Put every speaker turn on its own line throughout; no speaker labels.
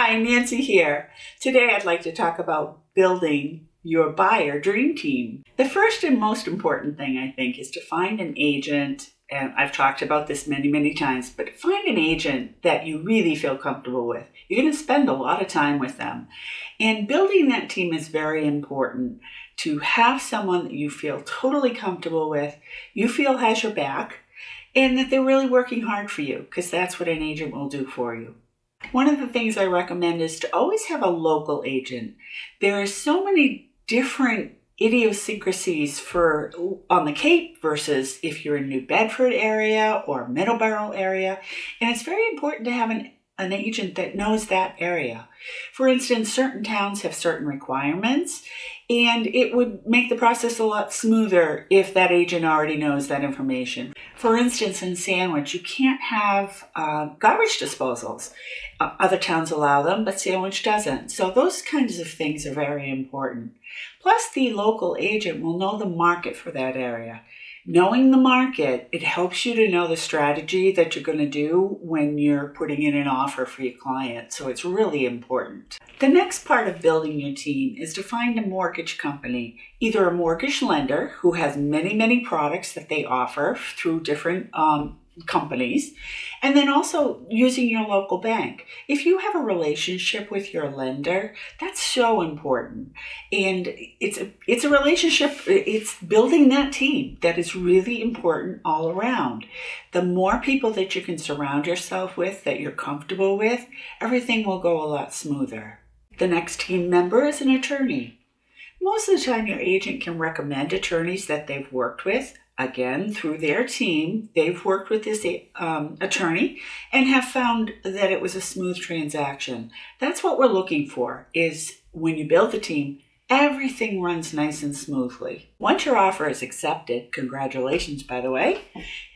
Hi, Nancy here. Today I'd like to talk about building your buyer dream team. The first and most important thing, I think, is to find an agent, and I've talked about this many times, but find an agent that you really feel comfortable with. You're going to spend a lot of time with them. And building that team is very important. To have someone that you feel totally comfortable with, you feel has your back, and that they're really working hard for you, because that's what an agent will do for you. One of the things I recommend is to always have a local agent. There are so many different idiosyncrasies on the Cape versus if you're in New Bedford area or Middleborough area, and it's very important to have an agent that knows that area. For instance, certain towns have certain requirements, and it would make the process a lot smoother if that agent already knows that information. For instance, in Sandwich, you can't have garbage disposals. Other towns allow them, but Sandwich doesn't. So those kinds of things are very important. Plus, the local agent will know the market for that area. Knowing the market, it helps you to know the strategy that you're going to do when you're putting in an offer for your client. So it's really important. The next part of building your team is to find a mortgage company, either a mortgage lender who has many products that they offer through different companies, and then also using your local bank. If you have a relationship with your lender, that's so important. And it's a relationship, it's building that team that is really important all around. The more people that you can surround yourself with, that you're comfortable with, everything will go a lot smoother. The next team member is an attorney. Most of the time, your agent can recommend attorneys that they've worked with. Again, through their team, they've worked with this attorney and have found that it was a smooth transaction. That's what we're looking for, is when you build the team, everything runs nice and smoothly. Once your offer is accepted, congratulations, by the way,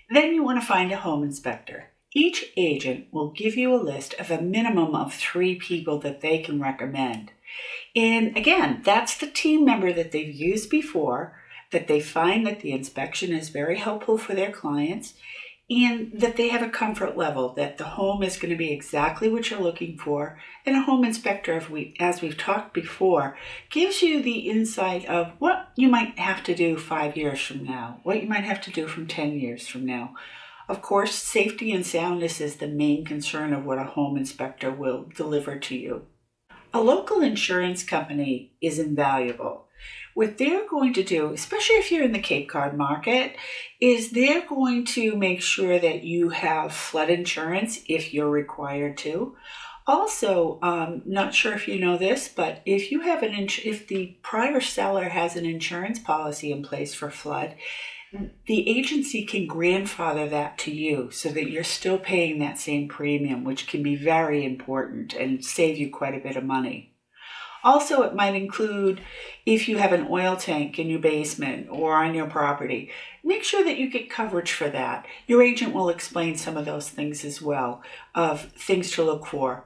then you want to find a home inspector. Each agent will give you a list of a minimum of 3 people that they can recommend. And again, that's the team member that they've used before, that they find that the inspection is very helpful for their clients, and that they have a comfort level that the home is going to be exactly what you're looking for. And a home inspector, as we've talked before, gives you the insight of what you might have to do 5 years from now, what you might have to do from 10 years from now. Of course, safety and soundness is the main concern of what a home inspector will deliver to you. A local insurance company is invaluable. What they're going to do, especially if you're in the Cape Cod market, is they're going to make sure that you have flood insurance if you're required to. Also, not sure if you know this, but if you have if the prior seller has an insurance policy in place for flood, the agency can grandfather that to you so that you're still paying that same premium, which can be very important and save you quite a bit of money. Also, it might include if you have an oil tank in your basement or on your property, make sure that you get coverage for that. Your agent will explain some of those things as well, of things to look for.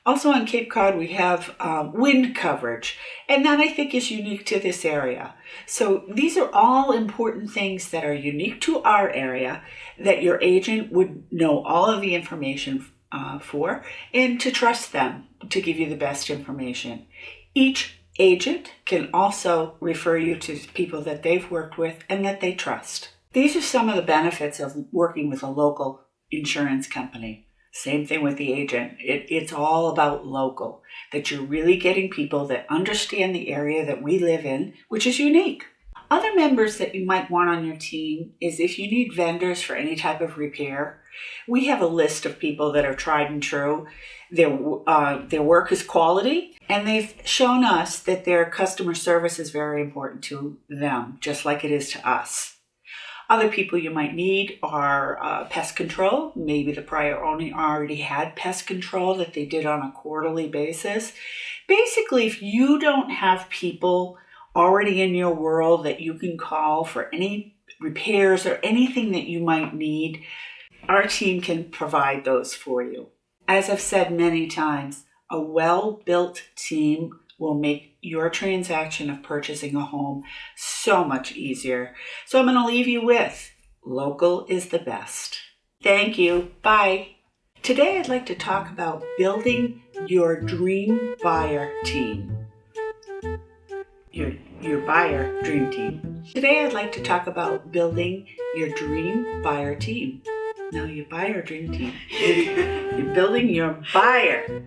Also on Cape Cod, we have wind coverage, and that I think is unique to this area. So these are all important things that are unique to our area that your agent would know all of the information for, and to trust them to give you the best information. Each agent can also refer you to people that they've worked with and that they trust. These are some of the benefits of working with a local insurance company. Same thing with the agent. It's all about local, that you're really getting people that understand the area that we live in, which is unique. Other members that you might want on your team is if you need vendors for any type of repair. We have a list of people that are tried and true. Their work is quality, and they've shown us that their customer service is very important to them, just like it is to us. Other people you might need are pest control. Maybe the prior owner already had pest control that they did on a quarterly basis. Basically, if you don't have people already in your world that you can call for any repairs or anything that you might need, our team can provide those for you. As I've said many times, a well-built team will make your transaction of purchasing a home so much easier. So I'm going to leave you with, local is the best. Thank you. Bye. Today I'd like to talk about building your dream buyer team. Your buyer dream team. Today I'd like to talk about building your dream buyer team. No, your buyer dream team. You're building your buyer.